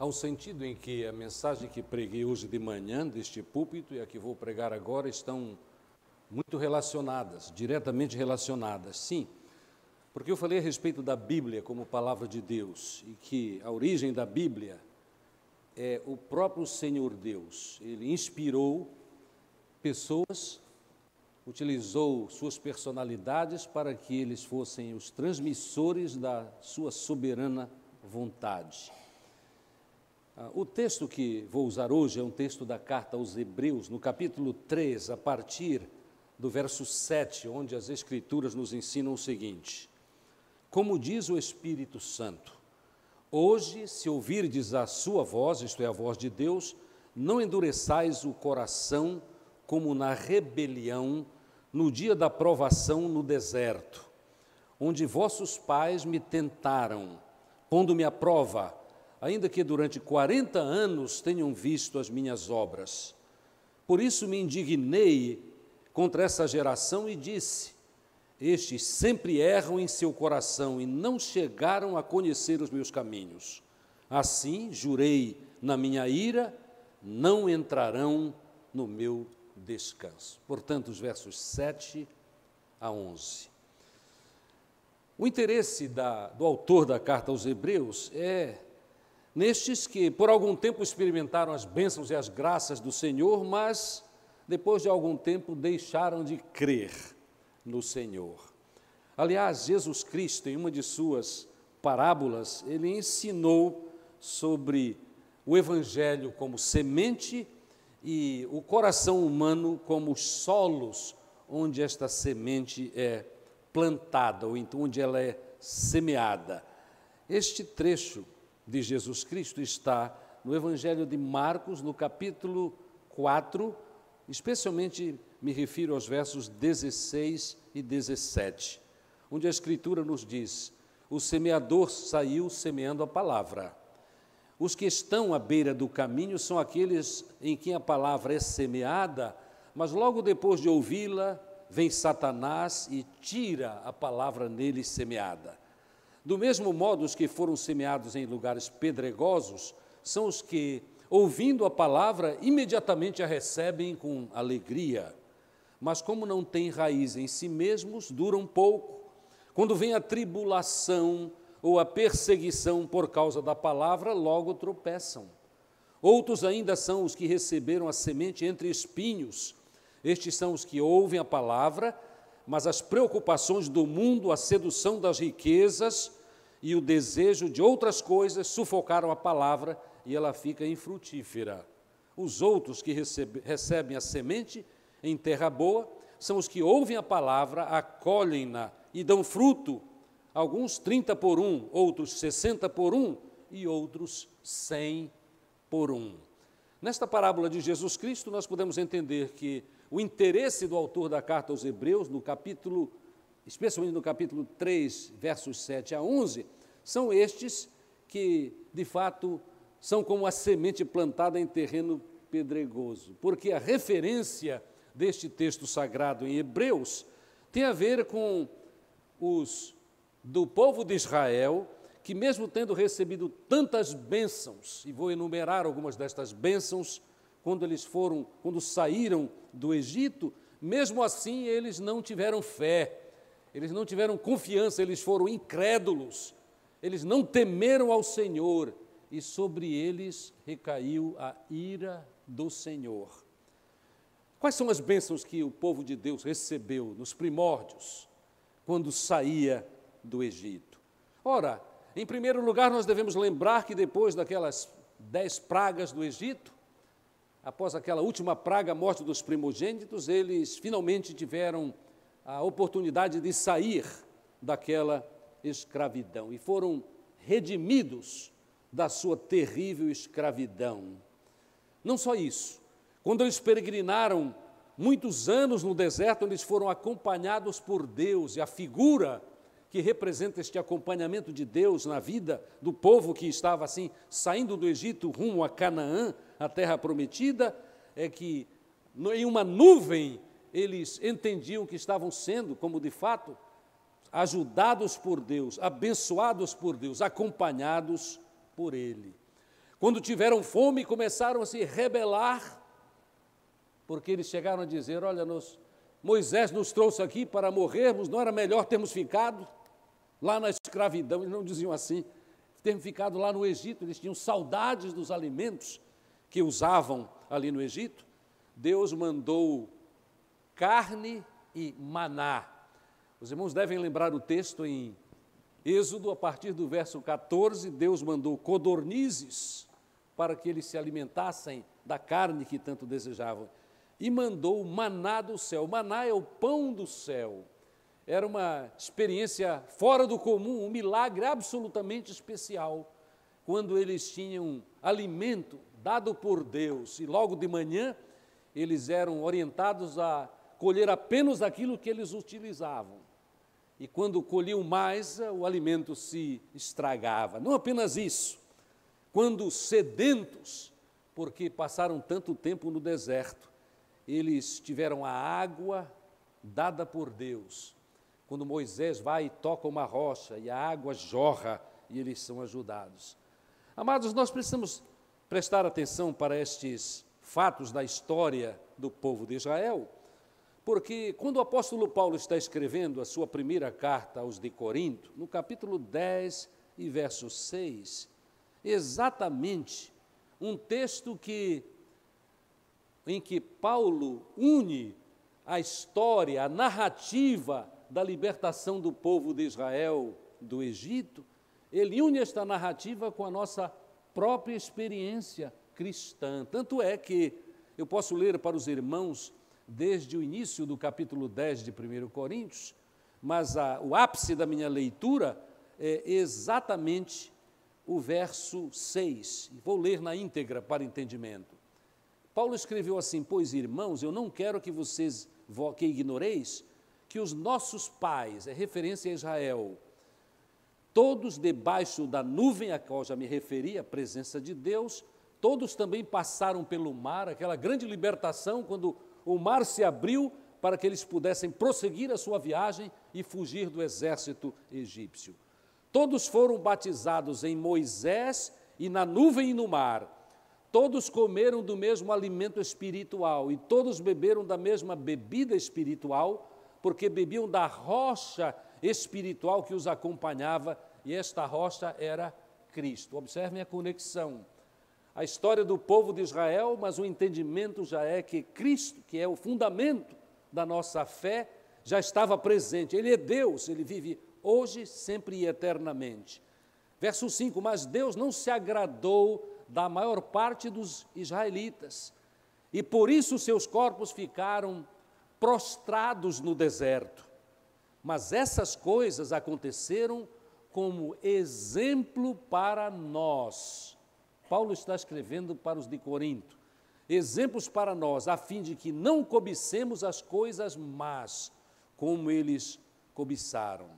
Há um sentido em que a mensagem que preguei hoje de manhã, deste púlpito, e a que vou pregar agora, estão muito relacionadas, diretamente relacionadas, sim, porque eu falei a respeito da Bíblia como palavra de Deus, e que a origem da Bíblia é o próprio Senhor Deus. Ele inspirou pessoas, utilizou suas personalidades para que eles fossem os transmissores da sua soberana vontade. O texto que vou usar hoje é um texto da carta aos Hebreus, no capítulo 3, a partir do verso 7, onde as Escrituras nos ensinam o seguinte: como diz o Espírito Santo, hoje, se ouvirdes a sua voz, isto é, a voz de Deus, não endureçais o coração como na rebelião no dia da provação no deserto, onde vossos pais me tentaram, pondo-me à prova, ainda que durante 40 anos tenham visto as minhas obras. Por isso me indignei contra essa geração e disse: estes sempre erram em seu coração e não chegaram a conhecer os meus caminhos. Assim, jurei na minha ira, não entrarão no meu descanso. Portanto, os versos 7 a 11. O interesse do autor da carta aos Hebreus é nestes que por algum tempo experimentaram as bênçãos e as graças do Senhor, mas depois de algum tempo deixaram de crer no Senhor. Aliás, Jesus Cristo, em uma de suas parábolas, ele ensinou sobre o Evangelho como semente e o coração humano como os solos onde esta semente é plantada, ou então onde ela é semeada. Este trecho de Jesus Cristo está no Evangelho de Marcos, no capítulo 4, especialmente me refiro aos versos 16 e 17, onde a Escritura nos diz: o semeador saiu semeando a palavra. Os que estão à beira do caminho são aqueles em quem a palavra é semeada, mas logo depois de ouvi-la, vem Satanás e tira a palavra neles semeada. Do mesmo modo, os que foram semeados em lugares pedregosos são os que, ouvindo a palavra, imediatamente a recebem com alegria. Mas como não têm raiz em si mesmos, duram pouco. Quando vem a tribulação ou a perseguição por causa da palavra, logo tropeçam. Outros ainda são os que receberam a semente entre espinhos. Estes são os que ouvem a palavra, mas as preocupações do mundo, a sedução das riquezas e o desejo de outras coisas sufocaram a palavra e ela fica infrutífera. Os outros que recebem a semente em terra boa são os que ouvem a palavra, acolhem-na e dão fruto, alguns 30 por 1, outros 60 por 1 e outros 100 por 1. Nesta parábola de Jesus Cristo, nós podemos entender que o interesse do autor da carta aos Hebreus, especialmente no capítulo 3, versos 7 a 11, são estes que, de fato, são como a semente plantada em terreno pedregoso, porque a referência deste texto sagrado em Hebreus tem a ver com os do povo de Israel, que mesmo tendo recebido tantas bênçãos, e vou enumerar algumas destas bênçãos, quando saíram do Egito, mesmo assim eles não tiveram fé, eles não tiveram confiança, eles foram incrédulos, eles não temeram ao Senhor, e sobre eles recaiu a ira do Senhor. Quais são as bênçãos que o povo de Deus recebeu nos primórdios, quando saía do Egito? Ora, em primeiro lugar, nós devemos lembrar que depois daquelas 10 pragas do Egito, após aquela última praga, a morte dos primogênitos, eles finalmente tiveram a oportunidade de sair daquela escravidão e foram redimidos da sua terrível escravidão. Não só isso, quando eles peregrinaram muitos anos no deserto, eles foram acompanhados por Deus, e a figura que representa este acompanhamento de Deus na vida do povo que estava assim, saindo do Egito rumo a Canaã, a terra prometida, é que em uma nuvem eles entendiam que estavam sendo, como de fato, ajudados por Deus, abençoados por Deus, acompanhados por Ele. Quando tiveram fome, começaram a se rebelar, porque eles chegaram a dizer, olha, Moisés nos trouxe aqui para morrermos, não era melhor termos ficado lá na escravidão? Eles não diziam assim, termos ficado lá no Egito, eles tinham saudades dos alimentos que usavam ali no Egito. Deus mandou carne e maná. Os irmãos devem lembrar o texto em Êxodo, a partir do verso 14, Deus mandou codornizes para que eles se alimentassem da carne que tanto desejavam, e mandou maná do céu. O maná é o pão do céu. Era uma experiência fora do comum, um milagre absolutamente especial, quando eles tinham alimento dado por Deus, e logo de manhã eles eram orientados a colher apenas aquilo que eles utilizavam. E quando colhiam mais, o alimento se estragava. Não apenas isso, quando sedentos, porque passaram tanto tempo no deserto, eles tiveram a água dada por Deus. Quando Moisés vai e toca uma rocha e a água jorra e eles são ajudados. Amados, nós precisamos prestar atenção para estes fatos da história do povo de Israel, porque quando o apóstolo Paulo está escrevendo a sua primeira carta aos de Corinto, no capítulo 10 e verso 6, exatamente um texto em que Paulo une a história, a narrativa da libertação do povo de Israel do Egito, ele une esta narrativa com a nossa própria experiência cristã. Tanto é que eu posso ler para os irmãos desde o início do capítulo 10 de 1 Coríntios, mas o ápice da minha leitura é exatamente o verso 6. Vou ler na íntegra para entendimento. Paulo escreveu assim: pois, irmãos, eu não quero que vocês que ignoreis que os nossos pais, é referência a Israel, todos debaixo da nuvem a qual já me referi, a presença de Deus, todos também passaram pelo mar, aquela grande libertação, quando o mar se abriu para que eles pudessem prosseguir a sua viagem e fugir do exército egípcio. Todos foram batizados em Moisés e na nuvem e no mar. Todos comeram do mesmo alimento espiritual e todos beberam da mesma bebida espiritual, porque bebiam da rocha espiritual que os acompanhava, e esta rocha era Cristo. Observem a conexão. A história do povo de Israel, mas o entendimento já é que Cristo, que é o fundamento da nossa fé, já estava presente. Ele é Deus, ele vive hoje, sempre e eternamente. Verso 5, mas Deus não se agradou da maior parte dos israelitas, e por isso seus corpos ficaram prostrados no deserto. Mas essas coisas aconteceram como exemplo para nós. Paulo está escrevendo para os de Corinto, exemplos para nós, a fim de que não cobicemos as coisas más, como eles cobiçaram.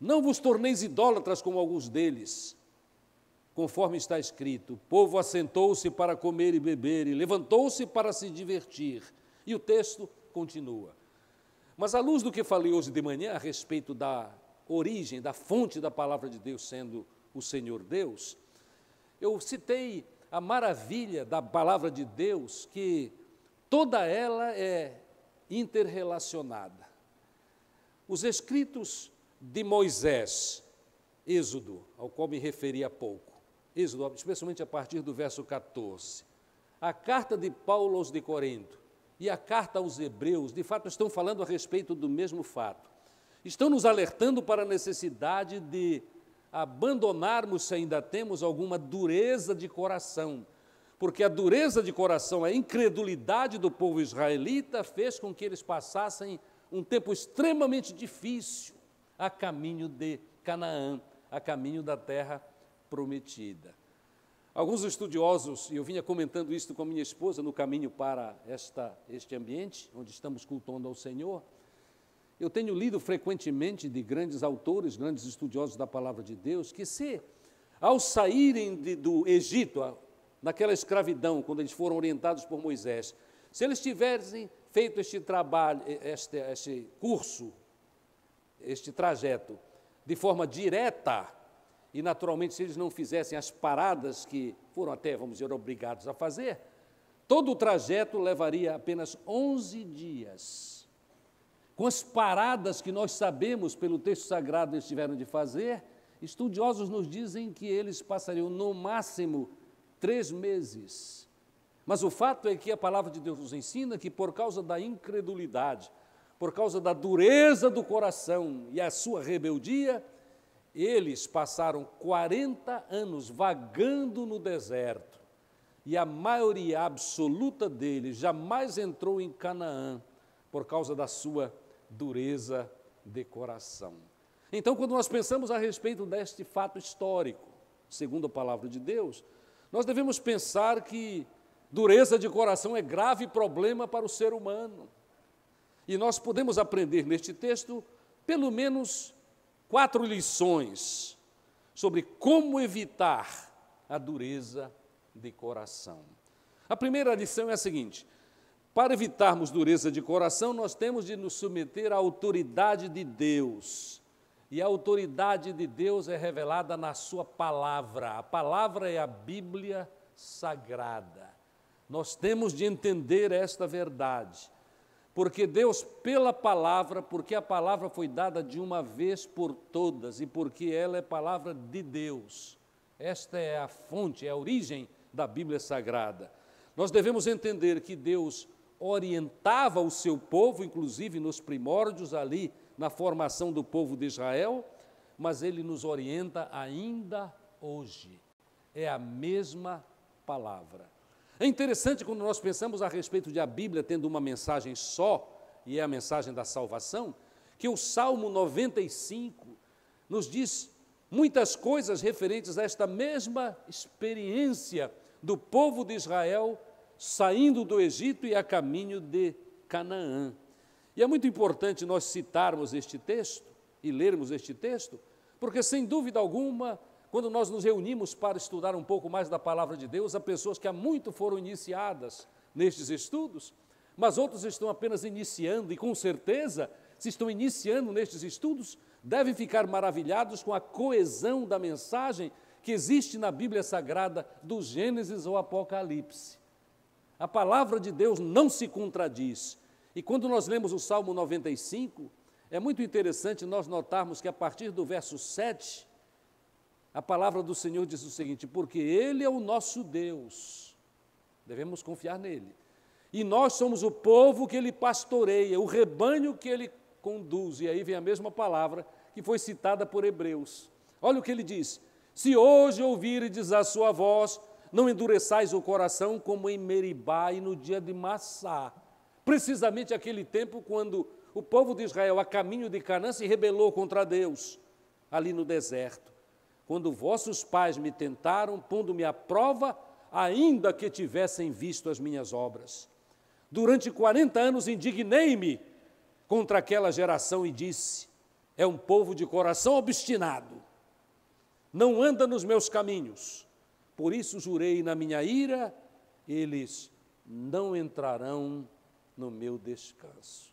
Não vos torneis idólatras como alguns deles, conforme está escrito: o povo assentou-se para comer e beber, e levantou-se para se divertir. E o texto continua. Mas à luz do que falei hoje de manhã, a respeito da origem, da fonte da palavra de Deus sendo o Senhor Deus, eu citei a maravilha da palavra de Deus, que toda ela é interrelacionada. Os escritos de Moisés, Êxodo, ao qual me referi há pouco, Êxodo, especialmente a partir do verso 14, a carta de Paulo aos de Corinto e a carta aos Hebreus, de fato, estão falando a respeito do mesmo fato. Estão nos alertando para a necessidade de abandonarmos, se ainda temos alguma dureza de coração, porque a dureza de coração, a incredulidade do povo israelita fez com que eles passassem um tempo extremamente difícil a caminho de Canaã, a caminho da terra prometida. Alguns estudiosos, e eu vinha comentando isso com a minha esposa no caminho para este ambiente, onde estamos cultuando ao Senhor, eu tenho lido frequentemente de grandes autores, grandes estudiosos da palavra de Deus, que ao saírem do Egito, naquela escravidão, quando eles foram orientados por Moisés, se eles tivessem feito este trabalho, este curso, este trajeto, de forma direta, e naturalmente se eles não fizessem as paradas que foram até, vamos dizer, obrigados a fazer, todo o trajeto levaria apenas 11 dias. Com as paradas que nós sabemos pelo texto sagrado eles tiveram de fazer, estudiosos nos dizem que eles passariam no máximo 3 meses. Mas o fato é que a palavra de Deus nos ensina que por causa da incredulidade, por causa da dureza do coração e a sua rebeldia, eles passaram 40 anos vagando no deserto. E a maioria absoluta deles jamais entrou em Canaã por causa da sua dureza de coração. Então, quando nós pensamos a respeito deste fato histórico, segundo a palavra de Deus, nós devemos pensar que dureza de coração é grave problema para o ser humano. E nós podemos aprender neste texto pelo menos 4 lições sobre como evitar a dureza de coração. A primeira lição é a seguinte: para evitarmos dureza de coração, nós temos de nos submeter à autoridade de Deus. E a autoridade de Deus é revelada na sua palavra. A palavra é a Bíblia Sagrada. Nós temos de entender esta verdade, porque Deus, pela palavra, porque a palavra foi dada de uma vez por todas e porque ela é palavra de Deus. Esta é a fonte, é a origem da Bíblia Sagrada. Nós devemos entender que Deus orientava o seu povo, inclusive nos primórdios ali, na formação do povo de Israel, mas Ele nos orienta ainda hoje. É a mesma palavra. É interessante quando nós pensamos a respeito de a Bíblia tendo uma mensagem só, e é a mensagem da salvação, que o Salmo 95 nos diz muitas coisas referentes a esta mesma experiência do povo de Israel saindo do Egito e a caminho de Canaã. E é muito importante nós citarmos este texto e lermos este texto, porque, sem dúvida alguma, quando nós nos reunimos para estudar um pouco mais da palavra de Deus, há pessoas que há muito foram iniciadas nestes estudos, mas outros estão apenas iniciando e, com certeza, se estão iniciando nestes estudos, devem ficar maravilhados com a coesão da mensagem que existe na Bíblia Sagrada, do Gênesis ao Apocalipse. A palavra de Deus não se contradiz. E quando nós lemos o Salmo 95, é muito interessante nós notarmos que a partir do verso 7, a palavra do Senhor diz o seguinte: porque Ele é o nosso Deus, devemos confiar nele, e nós somos o povo que Ele pastoreia, o rebanho que Ele conduz. E aí vem a mesma palavra que foi citada por Hebreus. Olha o que ele diz: se hoje ouvirdes a sua voz, não endureçais o coração como em Meribá e no dia de Massá. Precisamente aquele tempo quando o povo de Israel, a caminho de Canaã, se rebelou contra Deus, ali no deserto. Quando vossos pais me tentaram, pondo-me à prova, ainda que tivessem visto as minhas obras. Durante 40 anos indignei-me contra aquela geração e disse: é um povo de coração obstinado, não anda nos meus caminhos. Por isso jurei na minha ira, eles não entrarão no meu descanso.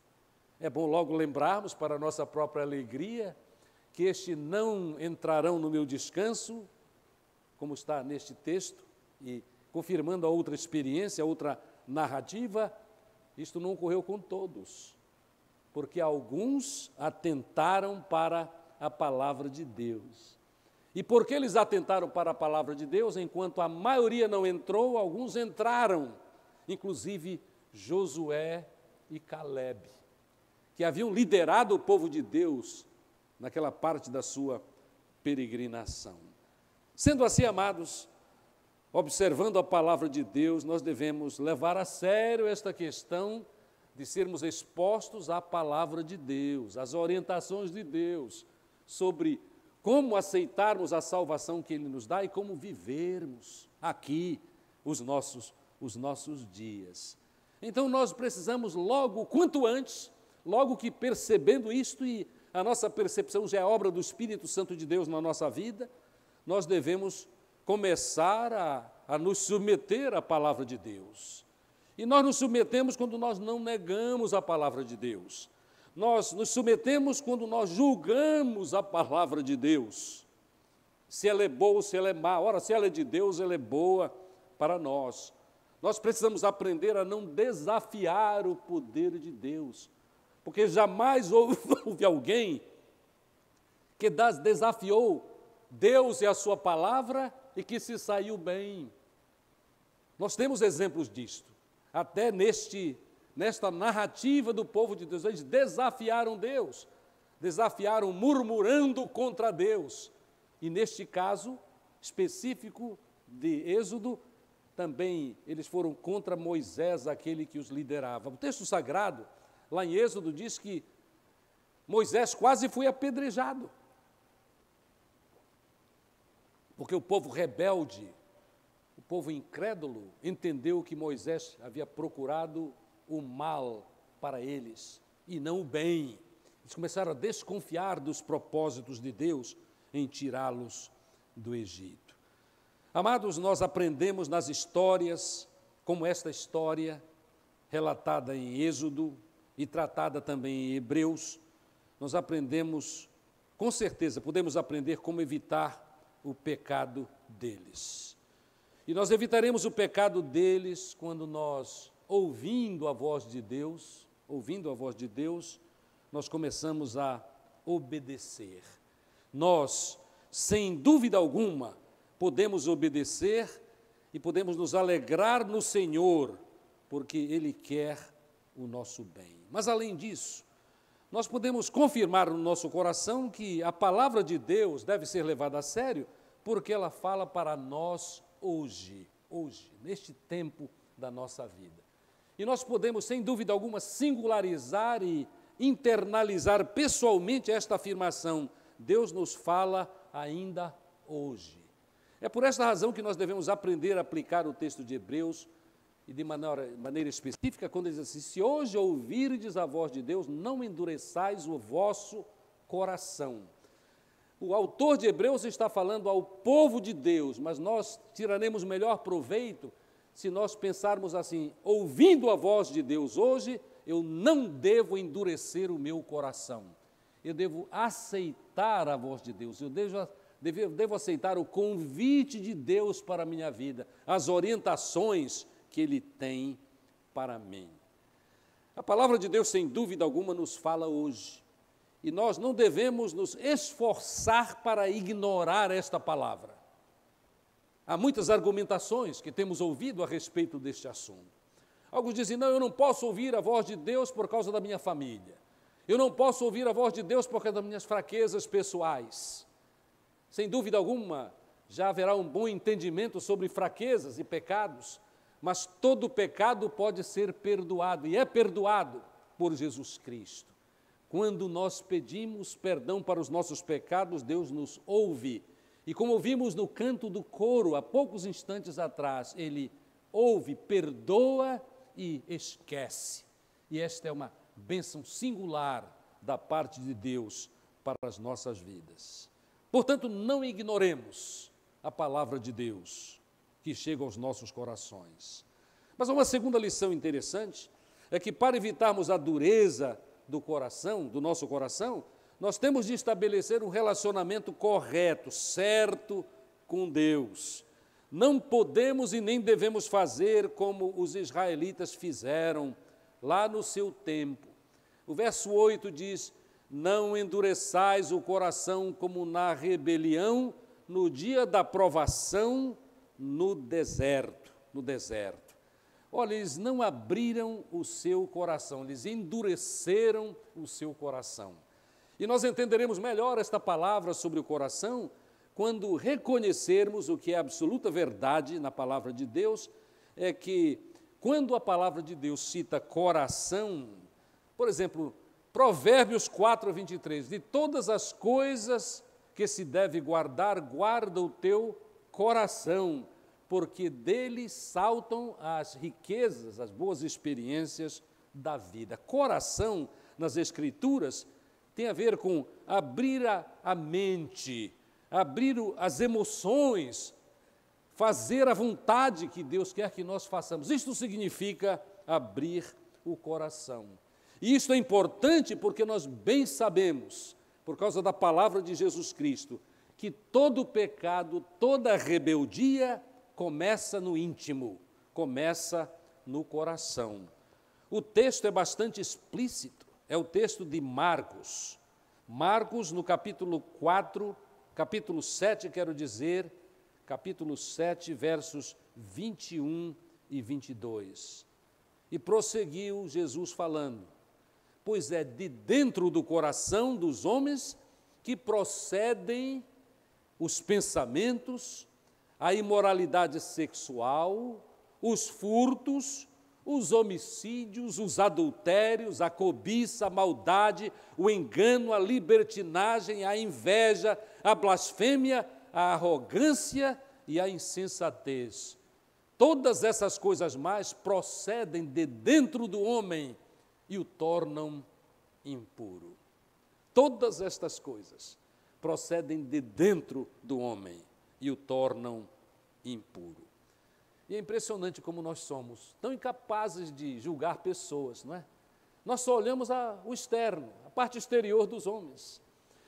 É bom logo lembrarmos, para a nossa própria alegria, que este não entrarão no meu descanso, como está neste texto, e confirmando a outra experiência, a outra narrativa, isto não ocorreu com todos, porque alguns atentaram para a palavra de Deus. E porque eles atentaram para a palavra de Deus, enquanto a maioria não entrou, alguns entraram, inclusive Josué e Calebe, que haviam liderado o povo de Deus naquela parte da sua peregrinação. Sendo assim, amados, observando a palavra de Deus, nós devemos levar a sério esta questão de sermos expostos à palavra de Deus, às orientações de Deus, sobre como aceitarmos a salvação que Ele nos dá e como vivermos aqui os nossos dias. Então, nós precisamos logo, quanto antes, logo que percebendo isto, e a nossa percepção já é obra do Espírito Santo de Deus na nossa vida, nós devemos começar a nos submeter à palavra de Deus. E nós nos submetemos quando nós não negamos a palavra de Deus. Nós nos submetemos quando nós julgamos a palavra de Deus. se ela é boa ou se ela é má. Ora, se ela é de Deus, ela é boa para nós. Nós precisamos aprender a não desafiar o poder de Deus, porque jamais houve alguém que desafiou Deus e a sua palavra e que se saiu bem. Nós temos exemplos disto. Até nesta narrativa do povo de Deus, eles desafiaram Deus, desafiaram murmurando contra Deus. E neste caso específico de Êxodo, também eles foram contra Moisés, aquele que os liderava. O texto sagrado, lá em Êxodo, diz que Moisés quase foi apedrejado, porque o povo rebelde, o povo incrédulo, entendeu que Moisés havia procurado o mal para eles e não o bem. Eles começaram a desconfiar dos propósitos de Deus em tirá-los do Egito. Amados, nós aprendemos nas histórias, como esta história, relatada em Êxodo e tratada também em Hebreus, nós aprendemos, com certeza, podemos aprender como evitar o pecado deles. E nós evitaremos o pecado deles quando nós, ouvindo a voz de Deus, nós começamos a obedecer. Nós, sem dúvida alguma, podemos obedecer e podemos nos alegrar no Senhor, porque Ele quer o nosso bem. Mas, além disso, nós podemos confirmar no nosso coração que a palavra de Deus deve ser levada a sério, porque ela fala para nós hoje, neste tempo da nossa vida. E nós podemos, sem dúvida alguma, singularizar e internalizar pessoalmente esta afirmação: Deus nos fala ainda hoje. É por esta razão que nós devemos aprender a aplicar o texto de Hebreus, e de maneira específica, quando ele diz assim: se hoje ouvirdes a voz de Deus, não endureçais o vosso coração. O autor de Hebreus está falando ao povo de Deus, mas nós tiraremos melhor proveito se nós pensarmos assim: ouvindo a voz de Deus hoje, eu não devo endurecer o meu coração. Eu devo aceitar a voz de Deus, eu devo aceitar o convite de Deus para a minha vida, as orientações que Ele tem para mim. A palavra de Deus, sem dúvida alguma, nos fala hoje. E nós não devemos nos esforçar para ignorar esta palavra. Há muitas argumentações que temos ouvido a respeito deste assunto. Alguns dizem: não, eu não posso ouvir a voz de Deus por causa da minha família. Eu não posso ouvir a voz de Deus por causa das minhas fraquezas pessoais. Sem dúvida alguma, já haverá um bom entendimento sobre fraquezas e pecados, mas todo pecado pode ser perdoado, e é perdoado por Jesus Cristo. Quando nós pedimos perdão para os nossos pecados, Deus nos ouve. E como ouvimos no canto do coro, há poucos instantes atrás, Ele ouve, perdoa e esquece. E esta é uma bênção singular da parte de Deus para as nossas vidas. Portanto, não ignoremos a palavra de Deus que chega aos nossos corações. Mas uma segunda lição interessante é que, para evitarmos a dureza do nosso coração, nós temos de estabelecer um relacionamento correto, certo com Deus. Não podemos e nem devemos fazer como os israelitas fizeram lá no seu tempo. O verso 8 diz: não endureçais o coração como na rebelião, no dia da provação no deserto. Olha, eles não abriram o seu coração, eles endureceram o seu coração. E nós entenderemos melhor esta palavra sobre o coração quando reconhecermos o que é absoluta verdade na palavra de Deus, é que quando a palavra de Deus cita coração, por exemplo, Provérbios 4:23, de todas as coisas que se deve guardar, guarda o teu coração, porque dele saltam as riquezas, as boas experiências da vida. Coração, nas Escrituras, tem a ver com abrir a mente, abrir as emoções, fazer a vontade que Deus quer que nós façamos. Isto significa abrir o coração. E isto é importante porque nós bem sabemos, por causa da palavra de Jesus Cristo, que todo pecado, toda rebeldia começa no íntimo, começa no coração. O texto é bastante explícito, é o texto de Marcos. Marcos, no capítulo 4, capítulo 7, quero dizer, capítulo 7, versos 21 e 22. E prosseguiu Jesus falando: pois é de dentro do coração dos homens que procedem os pensamentos, a imoralidade sexual, os furtos, os homicídios, os adultérios, a cobiça, a maldade, o engano, a libertinagem, a inveja, a blasfêmia, a arrogância e a insensatez. Todas essas coisas mais procedem de dentro do homem e o tornam impuro. Todas estas coisas procedem de dentro do homem e o tornam impuro. E é impressionante como nós somos tão incapazes de julgar pessoas, não é? Nós só olhamos o externo, a parte exterior dos homens.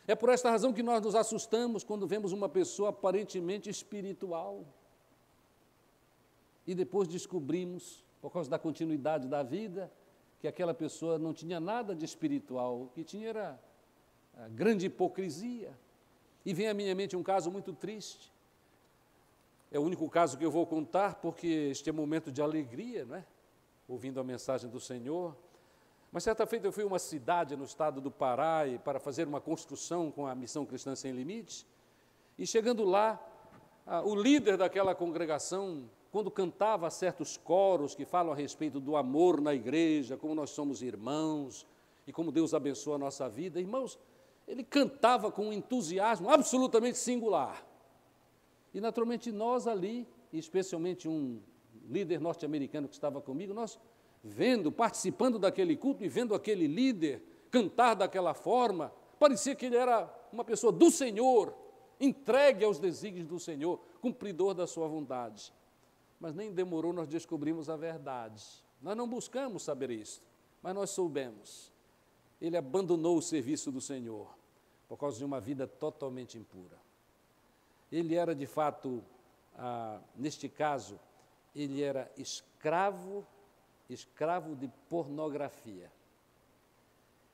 É por esta razão que nós nos assustamos quando vemos uma pessoa aparentemente espiritual. E depois descobrimos, por causa da continuidade da vida, que aquela pessoa não tinha nada de espiritual, o que tinha era a grande hipocrisia. E vem à minha mente um caso muito triste. É o único caso que eu vou contar, porque este é momento de alegria, não é? Ouvindo a mensagem do Senhor. Mas certa feita eu fui a uma cidade no estado do Pará para fazer uma construção com a Missão Cristã Sem Limites. E chegando lá, o líder daquela congregação, quando cantava certos coros que falam a respeito do amor na igreja, como nós somos irmãos e como Deus abençoa a nossa vida, irmãos, ele cantava com um entusiasmo absolutamente singular. E naturalmente nós ali, especialmente um líder norte-americano que estava comigo, nós vendo, participando daquele culto e vendo aquele líder cantar daquela forma, parecia que ele era uma pessoa do Senhor, entregue aos desígnios do Senhor, cumpridor da sua vontade. Mas nem demorou, nós descobrimos a verdade. Nós não buscamos saber isso, mas nós soubemos. Ele abandonou o serviço do Senhor por causa de uma vida totalmente impura. Ele era, de fato, neste caso, ele era escravo de pornografia.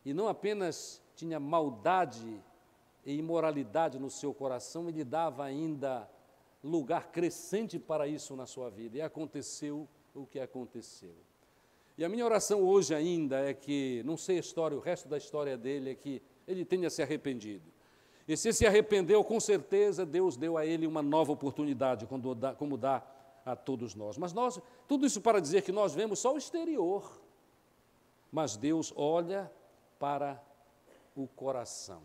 E não apenas tinha maldade e imoralidade no seu coração, ele dava ainda lugar crescente para isso na sua vida. E aconteceu o que aconteceu. E a minha oração hoje ainda é que, não sei a história, o resto da história dele é que ele tenha se arrependido. E se arrependeu, com certeza Deus deu a ele uma nova oportunidade, como dá a todos nós. Mas tudo isso para dizer que nós vemos só o exterior, mas Deus olha para o coração.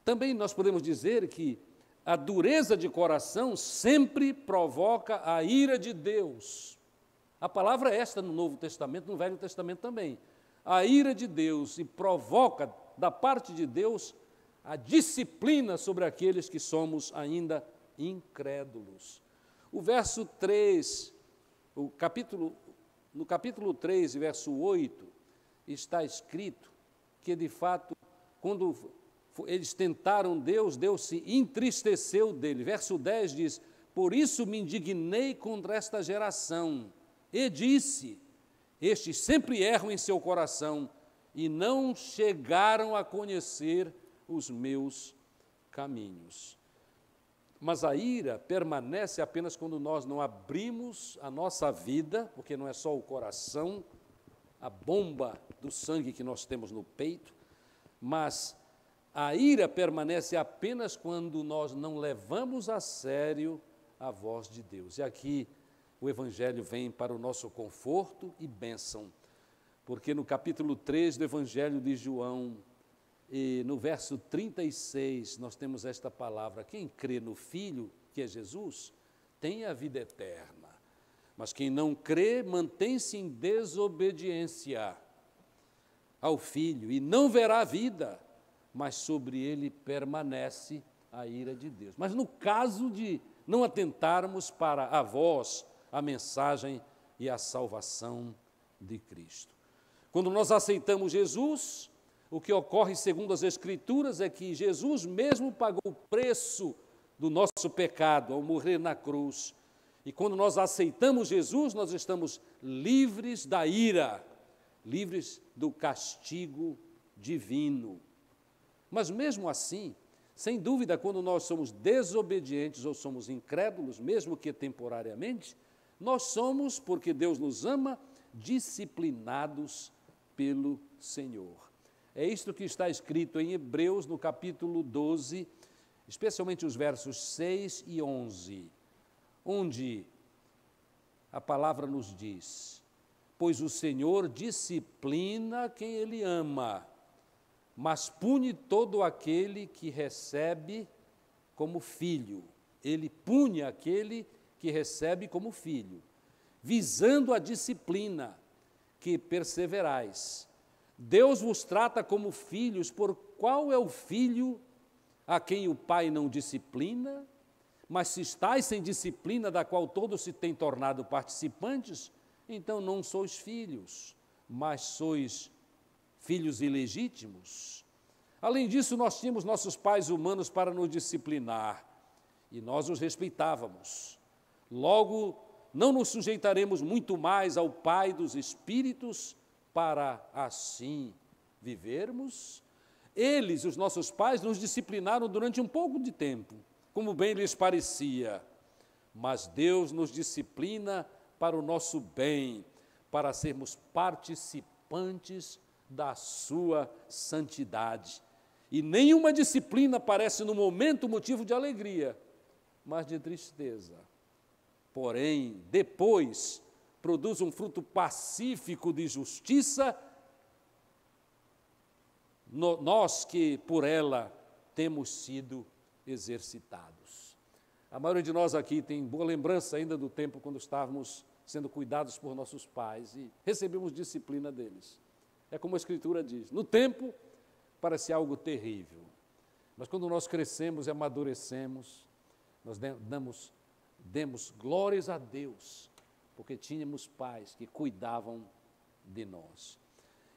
Também nós podemos dizer que a dureza de coração sempre provoca a ira de Deus. A palavra é esta no Novo Testamento, no Velho Testamento também. A ira de Deus e provoca, da parte de Deus, a disciplina sobre aqueles que somos ainda incrédulos. O verso 3, no capítulo 3, verso 8, está escrito que, de fato, quando eles tentaram Deus, Deus se entristeceu dele. Verso 10 diz: por isso me indignei contra esta geração, e disse, estes sempre erram em seu coração, e não chegaram a conhecer os meus caminhos. Mas a ira permanece apenas quando nós não abrimos a nossa vida, porque não é só o coração, a bomba do sangue que nós temos no peito, mas a ira permanece apenas quando nós não levamos a sério a voz de Deus. E aqui o Evangelho vem para o nosso conforto e bênção, porque no capítulo 3 do Evangelho de João, e no verso 36, nós temos esta palavra: quem crê no Filho, que é Jesus, tem a vida eterna. Mas quem não crê, mantém-se em desobediência ao Filho, e não verá a vida, mas sobre ele permanece a ira de Deus. Mas no caso de não atentarmos para a voz, a mensagem e a salvação de Cristo. Quando nós aceitamos Jesus, O que ocorre, segundo as Escrituras, é que Jesus mesmo pagou o preço do nosso pecado ao morrer na cruz. E quando nós aceitamos Jesus, nós estamos livres da ira, livres do castigo divino. Mas mesmo assim, sem dúvida, quando nós somos desobedientes ou somos incrédulos, mesmo que temporariamente, nós somos, porque Deus nos ama, disciplinados pelo Senhor. É isto que está escrito em Hebreus, no capítulo 12, especialmente os versos 6 e 11, onde a palavra nos diz: pois o Senhor disciplina quem Ele ama, mas pune todo aquele que recebe como filho. Ele pune aquele que recebe como filho, visando a disciplina, que perseverais. Deus vos trata como filhos, por qual é o filho a quem o pai não disciplina? Mas se estáis sem disciplina, da qual todos se têm tornado participantes, então não sois filhos, mas sois filhos ilegítimos. Além disso, nós tínhamos nossos pais humanos para nos disciplinar, e nós os respeitávamos. Logo, não nos sujeitaremos muito mais ao Pai dos Espíritos, para assim vivermos? Eles, os nossos pais, nos disciplinaram durante um pouco de tempo, como bem lhes parecia, mas Deus nos disciplina para o nosso bem, para sermos participantes da sua santidade. E nenhuma disciplina parece no momento motivo de alegria, mas de tristeza. Porém, depois, produz um fruto pacífico de justiça, nós que por ela temos sido exercitados. A maioria de nós aqui tem boa lembrança ainda do tempo quando estávamos sendo cuidados por nossos pais e recebemos disciplina deles. É como a Escritura diz, no tempo parece algo terrível, mas quando nós crescemos e amadurecemos, nós demos glórias a Deus, porque tínhamos pais que cuidavam de nós.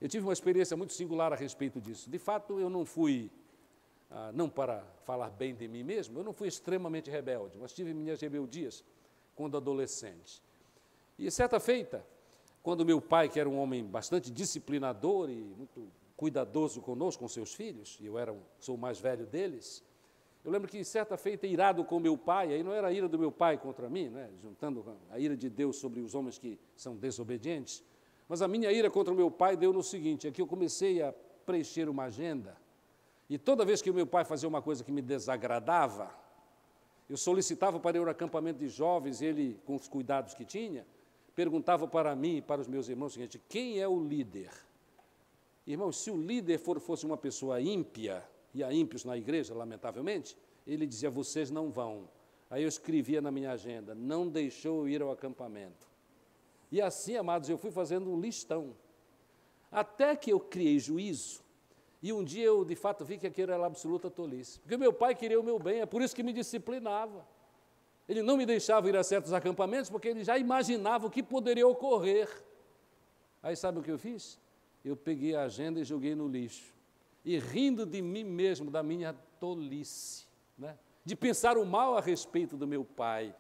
Eu tive uma experiência muito singular a respeito disso. De fato, eu não fui, não para falar bem de mim mesmo, eu não fui extremamente rebelde, mas tive minhas rebeldias quando adolescente. E certa feita, quando meu pai, que era um homem bastante disciplinador e muito cuidadoso conosco, com seus filhos, e sou o mais velho deles, eu lembro que, certa feita, irado com meu pai, aí não era a ira do meu pai contra mim, né, juntando a ira de Deus sobre os homens que são desobedientes, mas a minha ira contra o meu pai deu no seguinte, é que eu comecei a preencher uma agenda, e toda vez que o meu pai fazia uma coisa que me desagradava, eu solicitava para ir ao acampamento de jovens, ele, com os cuidados que tinha, perguntava para mim e para os meus irmãos o seguinte: quem é o líder? Irmãos, se o líder fosse uma pessoa ímpia, e há ímpios na igreja, lamentavelmente, ele dizia: vocês não vão. Aí eu escrevia na minha agenda: não deixou eu ir ao acampamento. E assim, amados, eu fui fazendo um listão, até que eu criei juízo, e um dia eu, de fato, vi que aquilo era absoluta tolice, porque meu pai queria o meu bem, é por isso que me disciplinava. Ele não me deixava ir a certos acampamentos, porque ele já imaginava o que poderia ocorrer. Aí sabe o que eu fiz? Eu peguei a agenda e joguei no lixo. E rindo de mim mesmo, da minha tolice, né? De pensar o mal a respeito do meu pai.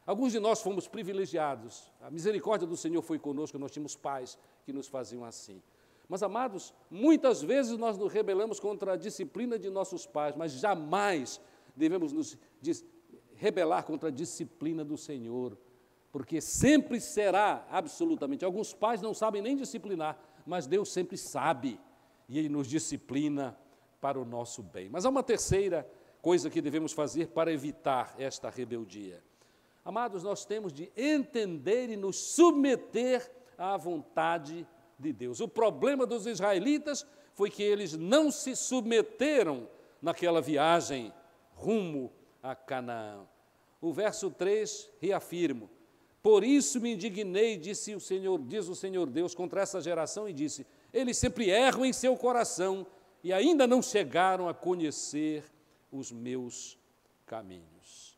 Alguns de nós fomos privilegiados. A misericórdia do Senhor foi conosco, nós tínhamos pais que nos faziam assim. Mas, amados, muitas vezes nós nos rebelamos contra a disciplina de nossos pais, mas jamais devemos nos rebelar contra a disciplina do Senhor, porque sempre será, absolutamente, alguns pais não sabem nem disciplinar, mas Deus sempre sabe, e Ele nos disciplina para o nosso bem. Mas há uma terceira coisa que devemos fazer para evitar esta rebeldia. Amados, nós temos de entender e nos submeter à vontade de Deus. O problema dos israelitas foi que eles não se submeteram naquela viagem rumo a Canaã. O verso 3 reafirma: por isso me indignei, diz o Senhor Deus, contra essa geração, e disse: eles sempre erram em seu coração e ainda não chegaram a conhecer os meus caminhos.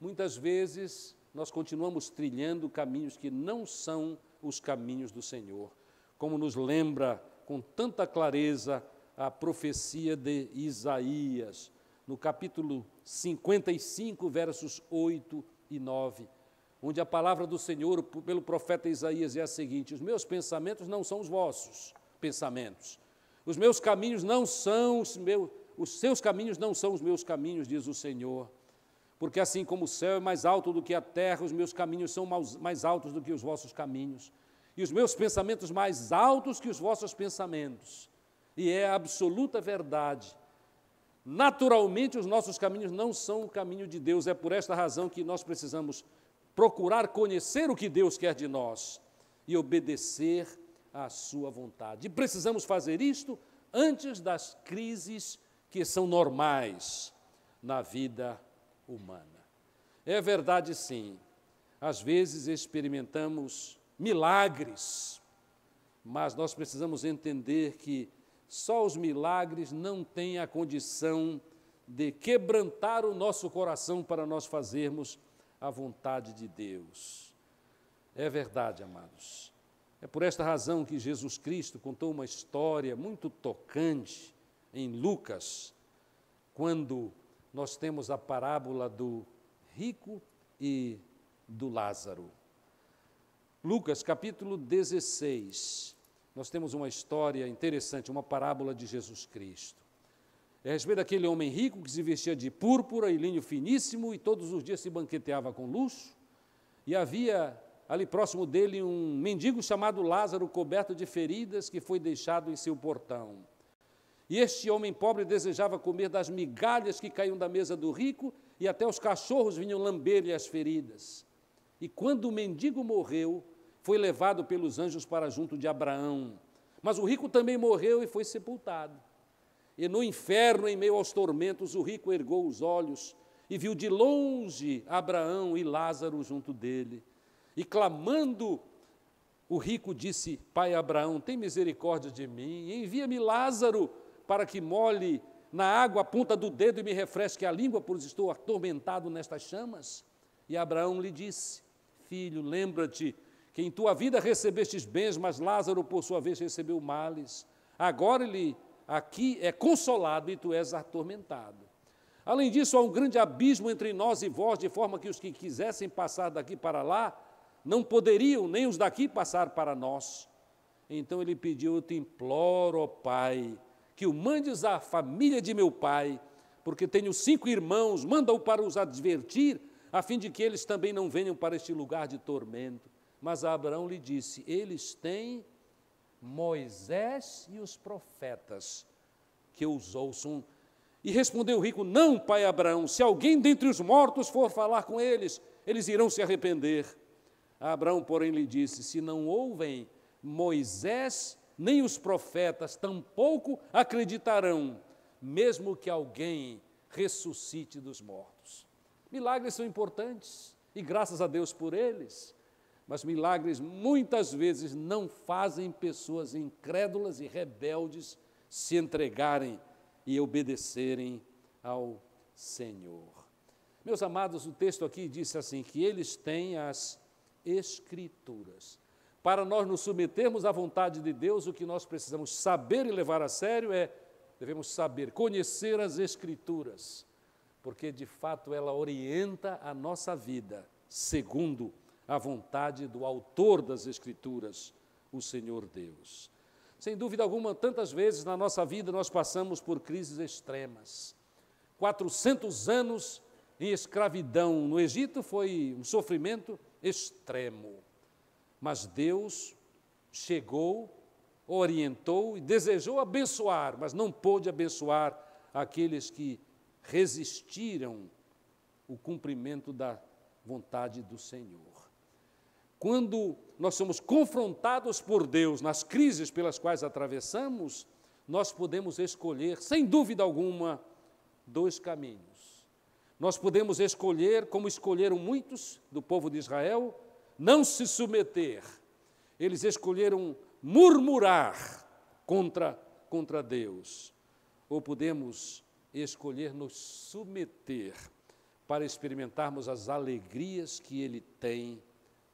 Muitas vezes nós continuamos trilhando caminhos que não são os caminhos do Senhor, como nos lembra com tanta clareza a profecia de Isaías, no capítulo 55, versos 8 e 9, onde a palavra do Senhor, pelo profeta Isaías, é a seguinte: os meus pensamentos não são os vossos pensamentos, os meus caminhos não são os seus caminhos não são os meus caminhos, diz o Senhor. Porque assim como o céu é mais alto do que a terra, os meus caminhos são mais altos do que os vossos caminhos, e os meus pensamentos mais altos que os vossos pensamentos. E é a absoluta verdade. Naturalmente, os nossos caminhos não são o caminho de Deus. É por esta razão que nós precisamos procurar conhecer o que Deus quer de nós e obedecer à sua vontade. E precisamos fazer isto antes das crises que são normais na vida humana. É verdade, sim, às vezes experimentamos milagres, mas nós precisamos entender que só os milagres não têm a condição de quebrantar o nosso coração para nós fazermos a vontade de Deus. É verdade, amados. É por esta razão que Jesus Cristo contou uma história muito tocante em Lucas, quando nós temos a parábola do rico e do Lázaro. Lucas, capítulo 16, nós temos uma história interessante, uma parábola de Jesus Cristo. É a respeito daquele homem rico que se vestia de púrpura e linho finíssimo e todos os dias se banqueteava com luxo, e havia ali próximo dele um mendigo chamado Lázaro, coberto de feridas, que foi deixado em seu portão. E este homem pobre desejava comer das migalhas que caíam da mesa do rico, e até os cachorros vinham lamber-lhe as feridas. E quando o mendigo morreu, foi levado pelos anjos para junto de Abraão. Mas o rico também morreu e foi sepultado. E no inferno, em meio aos tormentos, o rico ergueu os olhos e viu de longe Abraão e Lázaro junto dele. E clamando, o rico disse: Pai Abraão, tem misericórdia de mim, e envia-me Lázaro para que molhe na água a ponta do dedo e me refresque a língua, pois estou atormentado nestas chamas. E Abraão lhe disse: Filho, lembra-te que em tua vida recebestes bens, mas Lázaro, por sua vez, recebeu males. Agora ele aqui é consolado e tu és atormentado. Além disso, há um grande abismo entre nós e vós, de forma que os que quisessem passar daqui para lá não poderiam, nem os daqui passar para nós. Então ele pediu: eu te imploro, ó Pai, que o mandes à família de meu pai, porque tenho 5 irmãos, manda-o para os advertir, a fim de que eles também não venham para este lugar de tormento. Mas Abraão lhe disse: eles têm Moisés e os profetas, que os ouçam. E respondeu o rico: não, pai Abraão, se alguém dentre os mortos for falar com eles, eles irão se arrepender. Abraão, porém, lhe disse: se não ouvem Moisés nem os profetas, tampouco acreditarão, mesmo que alguém ressuscite dos mortos. Milagres são importantes, e graças a Deus por eles, mas milagres muitas vezes não fazem pessoas incrédulas e rebeldes se entregarem e obedecerem ao Senhor. Meus amados, o texto aqui diz assim, que eles têm as Escrituras. Para nós nos submetermos à vontade de Deus, o que nós precisamos saber e levar a sério devemos saber, conhecer as Escrituras, porque de fato ela orienta a nossa vida, segundo a vontade do autor das Escrituras, o Senhor Deus. Sem dúvida alguma, tantas vezes na nossa vida nós passamos por crises extremas. 400 anos em escravidão no Egito foi um sofrimento extremo. Mas Deus chegou, orientou e desejou abençoar, mas não pôde abençoar aqueles que resistiram o cumprimento da vontade do Senhor. Quando nós somos confrontados por Deus nas crises pelas quais atravessamos, nós podemos escolher, sem dúvida alguma, 2 caminhos. Nós podemos escolher, como escolheram muitos do povo de Israel, não se submeter. Eles escolheram murmurar contra Deus. Ou podemos escolher nos submeter para experimentarmos as alegrias que Ele tem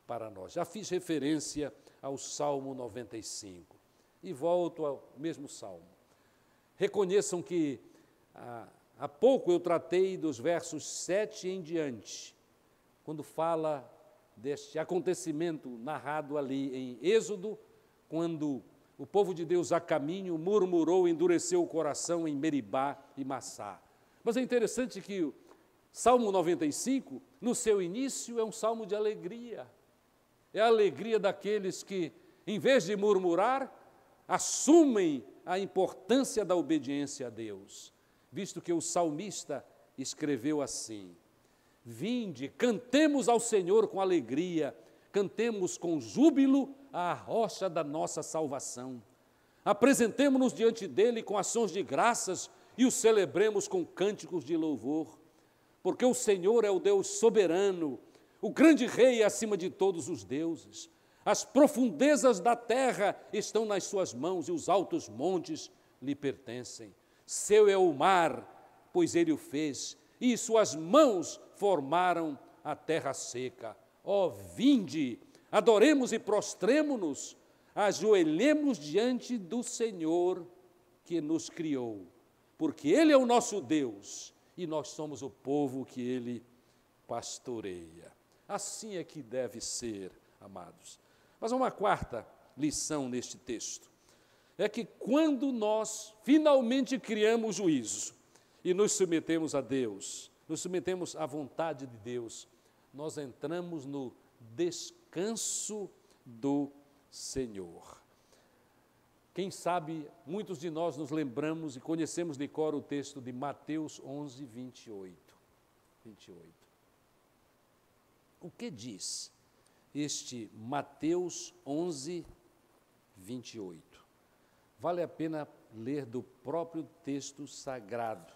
para nós. Já fiz referência ao Salmo 95 e volto ao mesmo Salmo. Reconheçam que há pouco eu tratei dos versos 7 em diante, quando fala deste acontecimento narrado ali em Êxodo, quando o povo de Deus a caminho murmurou, endureceu o coração em Meribá e Massá. Mas é interessante que o Salmo 95, no seu início, é um salmo de alegria. É a alegria daqueles que, em vez de murmurar, assumem a importância da obediência a Deus, visto que o salmista escreveu assim: vinde, cantemos ao Senhor com alegria, cantemos com júbilo à rocha da nossa salvação. Apresentemo-nos diante dele com ações de graças e o celebremos com cânticos de louvor. Porque o Senhor é o Deus soberano, o grande Rei acima de todos os deuses. As profundezas da terra estão nas suas mãos e os altos montes lhe pertencem. Seu é o mar, pois ele o fez, e suas mãos formaram a terra seca. Ó, vinde, adoremos e prostremo-nos, ajoelhemos diante do Senhor que nos criou, porque Ele é o nosso Deus e nós somos o povo que Ele pastoreia. Assim é que deve ser, amados. Mas há uma quarta lição neste texto, é que quando nós finalmente criamos juízo e nos submetemos a Deus, nos submetemos à vontade de Deus, nós entramos no descanso do Senhor. Quem sabe, muitos de nós nos lembramos e conhecemos de cor o texto de Mateus 11, 28. O que diz este Mateus 11, 28? Vale a pena ler do próprio texto sagrado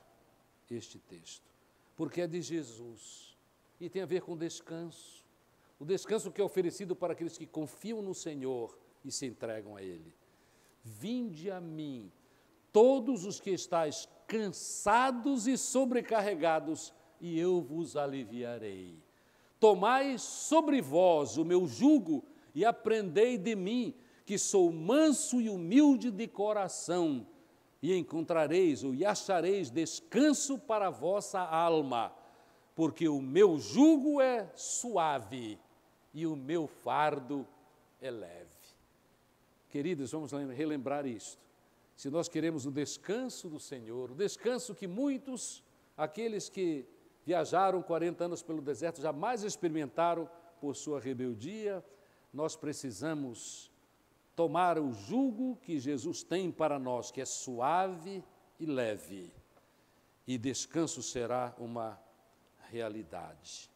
este texto, porque é de Jesus e tem a ver com descanso. O descanso que é oferecido para aqueles que confiam no Senhor e se entregam a Ele. Vinde a mim, todos os que estáis cansados e sobrecarregados, e eu vos aliviarei. Tomai sobre vós o meu jugo e aprendei de mim, que sou manso e humilde de coração, e encontrareis ou achareis descanso para a vossa alma, porque o meu jugo é suave e o meu fardo é leve. Queridos, vamos relembrar isto. Se nós queremos o descanso do Senhor, o descanso que muitos, aqueles que viajaram 40 anos pelo deserto, jamais experimentaram por sua rebeldia, nós precisamos tomar o jugo que Jesus tem para nós, que é suave e leve, e descanso será uma realidade.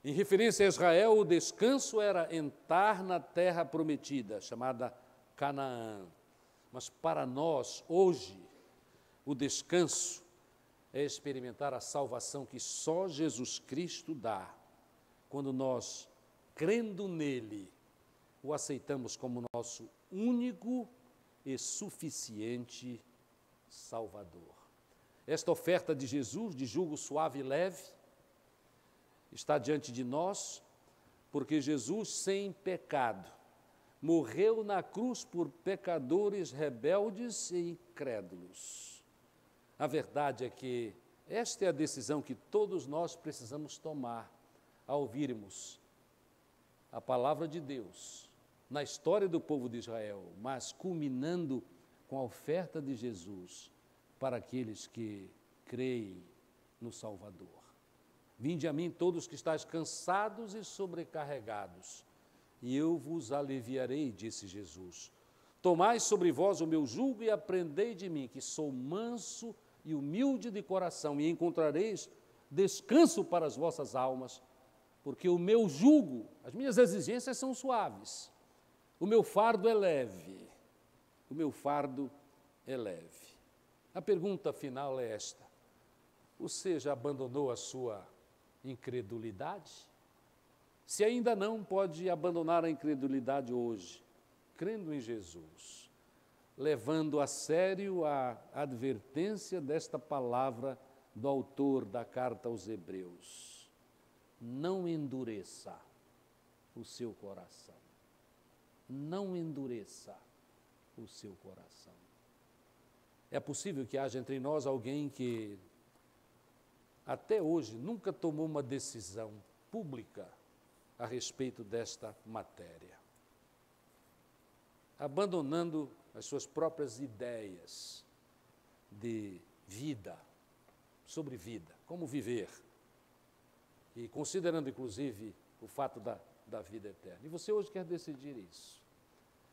Em referência a Israel, o descanso era entrar na terra prometida, chamada Canaã. Mas para nós, hoje, o descanso é experimentar a salvação que só Jesus Cristo dá, quando nós, crendo nele, o aceitamos como nosso único e suficiente Salvador. Esta oferta de Jesus, de jugo suave e leve, está diante de nós, porque Jesus, sem pecado, morreu na cruz por pecadores rebeldes e incrédulos. A verdade é que esta é a decisão que todos nós precisamos tomar ao ouvirmos a palavra de Deus na história do povo de Israel, mas culminando com a oferta de Jesus para aqueles que creem no Salvador. Vinde a mim todos que estáis cansados e sobrecarregados, e eu vos aliviarei, disse Jesus. Tomai sobre vós o meu jugo e aprendei de mim, que sou manso e humilde de coração, e encontrareis descanso para as vossas almas, porque o meu jugo, as minhas exigências são suaves, o meu fardo é leve, o meu fardo é leve. A pergunta final é esta: você já abandonou a sua incredulidade? Se ainda não, pode abandonar a incredulidade hoje, crendo em Jesus, levando a sério a advertência desta palavra do autor da carta aos Hebreus. Não endureça o seu coração. Não endureça o seu coração. É possível que haja entre nós alguém que até hoje nunca tomou uma decisão pública a respeito desta matéria, abandonando as suas próprias ideias de vida, sobre vida, como viver, e considerando inclusive o fato da vida eterna. E você hoje quer decidir isso.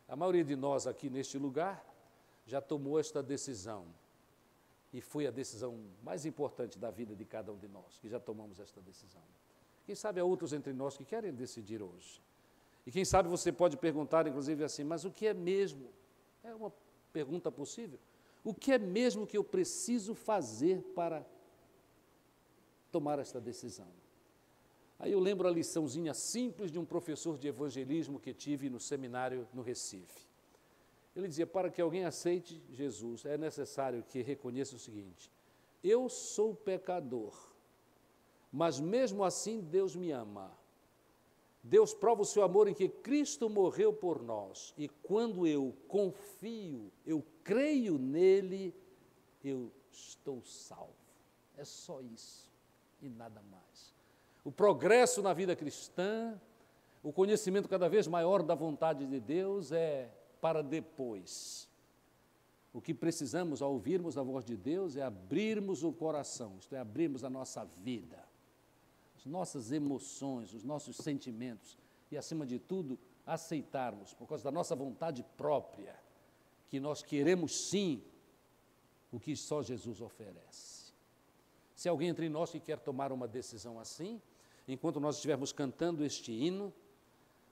A maioria de nós aqui neste lugar já tomou esta decisão, e foi a decisão mais importante da vida de cada um de nós, que já tomamos esta decisão. Quem sabe há outros entre nós que querem decidir hoje. E quem sabe você pode perguntar, inclusive, assim, mas o que é mesmo? É uma pergunta possível. O que é mesmo que eu preciso fazer para tomar esta decisão? Aí eu lembro a liçãozinha simples de um professor de evangelismo que tive no seminário no Recife. Ele dizia, para que alguém aceite Jesus, é necessário que reconheça o seguinte: eu sou pecador, mas mesmo assim Deus me ama. Deus prova o seu amor em que Cristo morreu por nós, e quando eu confio, eu creio nele, eu estou salvo. É só isso e nada mais. O progresso na vida cristã, o conhecimento cada vez maior da vontade de Deus é para depois. O que precisamos ao ouvirmos a voz de Deus é abrirmos o coração, isto é, abrirmos a nossa vida, as nossas emoções, os nossos sentimentos e, acima de tudo, aceitarmos, por causa da nossa vontade própria, que nós queremos sim o que só Jesus oferece. Se alguém entre nós que quer tomar uma decisão assim, enquanto nós estivermos cantando este hino,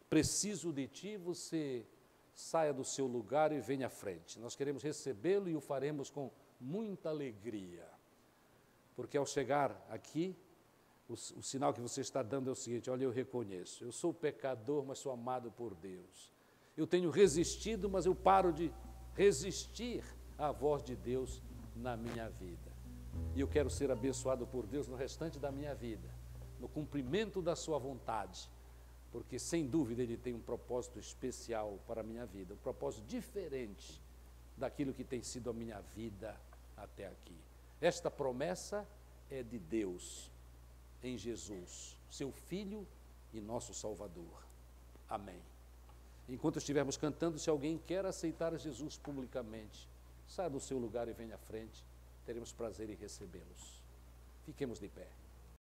preciso de ti, você saia do seu lugar e venha à frente. Nós queremos recebê-lo e o faremos com muita alegria, porque ao chegar aqui, o sinal que você está dando é o seguinte: olha, eu reconheço, eu sou pecador, mas sou amado por Deus. Eu tenho resistido, mas eu paro de resistir à voz de Deus na minha vida. E eu quero ser abençoado por Deus no restante da minha vida, no cumprimento da sua vontade, porque sem dúvida Ele tem um propósito especial para a minha vida, um propósito diferente daquilo que tem sido a minha vida até aqui. Esta promessa é de Deus, em Jesus, seu Filho e nosso Salvador. Amém. Enquanto estivermos cantando, se alguém quer aceitar Jesus publicamente, saia do seu lugar e venha à frente, teremos prazer em recebê-los. Fiquemos de pé.